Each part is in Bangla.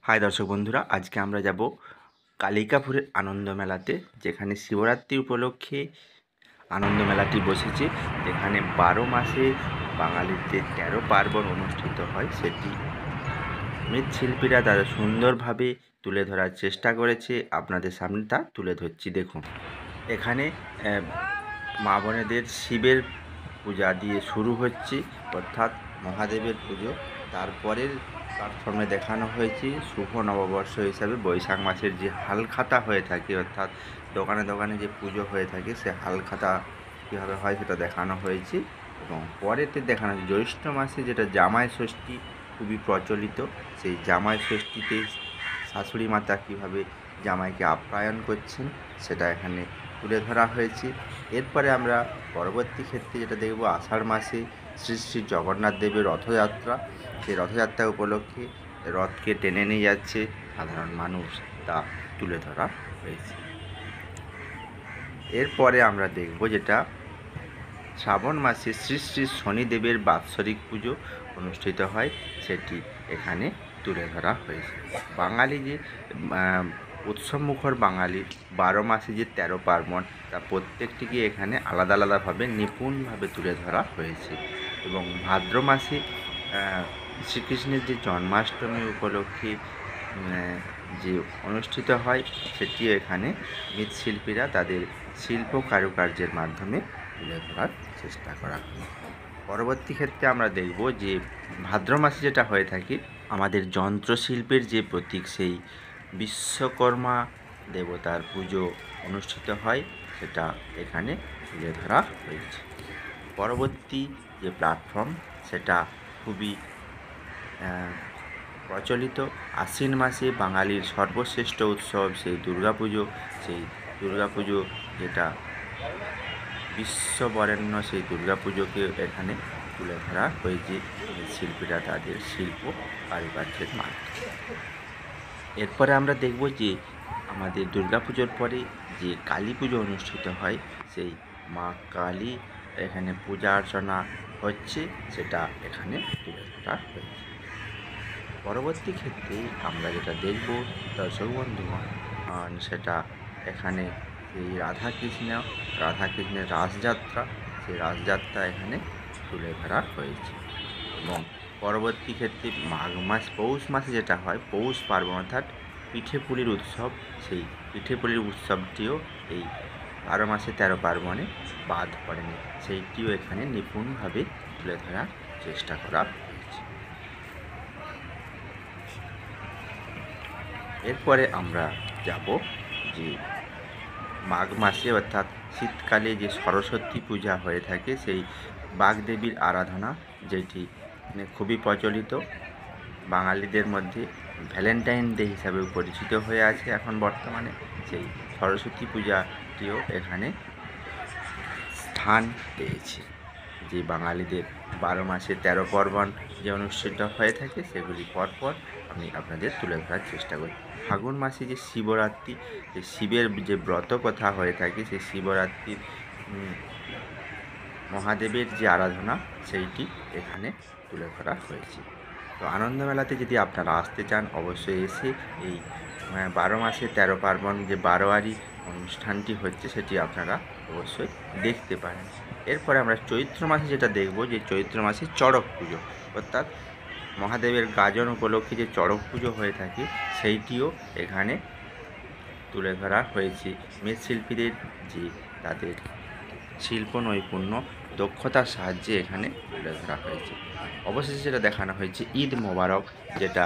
হাই দর্শক বন্ধুরা, আজকে আমরা যাব কালিকাপুরের আনন্দ মেলাতে, যেখানে শিবরাত্রি উপলক্ষে আনন্দ মেলাটি বসেছে। যেখানে 12 মাসে বাঙালিদের 13 পার্বণ অনুষ্ঠিত হয়, সেটি মৃৎশিল্পীরা তারা সুন্দরভাবে তুলে ধরার চেষ্টা করেছে। আপনাদের সামনে তা তুলে ধরছি, দেখুন। এখানে মা বোনেদের শিবের পূজা দিয়ে শুরু হচ্ছে, অর্থাৎ মহাদেবের পুজো। তারপরের প্ল্যাটফর্মে দেখানো হয়েছে শুভ নববর্ষ হিসাবে বৈশাখ মাসের যে হালখাতা হয়ে থাকে, অর্থাৎ দোকানে দোকানে যে পুজো হয়ে থাকে, সে হালখাতা কীভাবে হয় সেটা দেখানো হয়েছে। এবং পরেতে দেখানো হয়েছে জ্যৈষ্ঠ মাসে যেটা জামাই ষষ্ঠী খুবই প্রচলিত, সেই জামাই ষষ্ঠীতে শাশুড়ি মাতা কীভাবে জামাইকে আপ্যায়ন করছেন সেটা এখানে তুলে ধরা হয়েছে। এরপরে আমরা পরবর্তী ক্ষেত্রে যেটা দেখব, আষাঢ় মাসে শ্রী শ্রী জগন্নাথ দেবের রথযাত্রা। সেই রথযাত্রা উপলক্ষে রথকে টেনে নিয়ে যাচ্ছে সাধারণ মানুষ, তা তুলে ধরা হয়েছে। এরপরে আমরা দেখব যেটা শ্রাবণ মাসে শ্রী শ্রী শনিদেবের বাৎসরিক পুজো অনুষ্ঠিত হয়, সেটি এখানে তুলে ধরা হয়েছে। বাঙালি যে উৎসবমুখর বাঙালির 12 মাসে যে 13 পার্বণ, তা প্রত্যেকটিকে এখানে আলাদা আলাদাভাবে নিপুণভাবে তুলে ধরা হয়েছে। এবং ভাদ্র মাসে শ্রীকৃষ্ণের যে জন্মাষ্টমী উপলক্ষে যে অনুষ্ঠিত হয়, সেটিও এখানে মৃৎশিল্পীরা তাদের শিল্প কারুকার্যের মাধ্যমে তুলে ধরার চেষ্টা করা হয়। পরবর্তী ক্ষেত্রে আমরা দেখব যে ভাদ্র মাসে যেটা হয়ে থাকে, আমাদের যন্ত্রশিল্পের যে প্রতীক সেই বিশ্বকর্মা দেবতার পুজো অনুষ্ঠিত হয়, সেটা এখানে তুলে ধরা হয়েছে। পরবর্তী যে প্ল্যাটফর্ম সেটা খুবই প্রচলিত। আশ্বিন মাসে বাঙালির সর্বশ্রেষ্ঠ উৎসব সেই দুর্গাপুজো। সেই দুর্গাপুজো যেটা বিশ্ববরেণ্য, সেই দুর্গাপুজোকে এখানে তুলে ধরা হয়েছে শিল্পীরা তাদের শিল্প কারুকার্যের মাধ্যমে। এরপরে আমরা দেখব যে আমাদের দুর্গাপুজোর পরে যে কালী পুজো অনুষ্ঠিত হয়, সেই মা কালী এখানে পূজা অর্চনা হচ্ছে, সেটা এখানে তুলে ধরা হয়েছে। পরবর্তী ক্ষেত্রে আমরা যেটা দেখব দর্শক বন্ধুগণ, সেটা এখানে এই রাধাকৃষ্ণের রাসযাত্রা, সেই রাসযাত্রা এখানে তুলে ধরা হয়েছে। এবং পরবর্তী ক্ষেত্রে মাঘ মাস পৌষ মাসে যেটা হয় পৌষ পার্বণ, অর্থাৎ পিঠে পুলির উৎসব, সেই পিঠে পুলির উৎসবটিও এই 12 মাসে 13 পার্বণে বাদ পড়েনি, সেইটিও এখানে নিপুণভাবে তুলে ধরার চেষ্টা করা হয়েছে। এরপরে আমরা যাব যে মাঘ মাসে, অর্থাৎ শীতকালে যে সরস্বতী পূজা হয়ে থাকে, সেই বাগদেবীর আরাধনা, যেটি খুবই প্রচলিত। বাঙালিদের মধ্যে ভ্যালেন্টাইন ডে হিসাবেও পরিচিত হয়ে আছে এখন বর্তমানে। সেই সরস্বতী পূজাটিও এখানে স্থান পেয়েছে। যে বাঙালিদের 12 মাসে 13 পার্বণ যে অনুষ্ঠিত হয়ে থাকে, সেগুলি পরপর আমি আপনাদের তুলে ধরার চেষ্টা করি। ফাগুন মাসে যে শিবরাত্রি, যে শিবের যে ব্রত কথা হয়ে থাকে, সেই শিবরাত্রির মহাদেবের যে আরাধনা, সেইটি এখানে তুলে ধরা হয়েছে। তো আনন্দমেলাতে যদি আপনারা আসতে চান, অবশ্যই এসে এই 12 মাসে 13 পার্বণ যে বারোয়ারি অনুষ্ঠানটি হচ্ছে, সেটি আপনারা অবশ্যই দেখতে পারেন। এরপরে আমরা চৈত্র মাসে যেটা দেখব, যে চৈত্র মাসে চড়ক পুজো, অর্থাৎ মহাদেবের গাজন উপলক্ষে যে চড়ক পুজো হয়ে থাকে, সেইটিও এখানে তুলে ধরা হয়েছে। মৃৎশিল্পীদের যে তাদের শিল্প নৈপুণ্য, দক্ষতার সাহায্যে এখানে তুলে ধরা হয়েছে। অবশেষে যেটা দেখানো হয়েছে ঈদ মোবারক, যেটা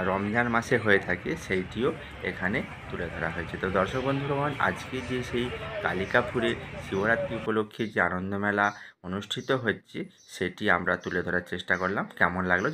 রমজান মাসে হয়ে থাকে, সেইটিও এখানে তুলে ধরা হয়েছে। তো দর্শক বন্ধুগণ, আজকে যে সেই কালিকাপুরে শিবরাত্রি উপলক্ষে যে আনন্দমেলা অনুষ্ঠিত হচ্ছে, সেটি আমরা তুলে ধরার চেষ্টা করলাম। কেমন লাগলো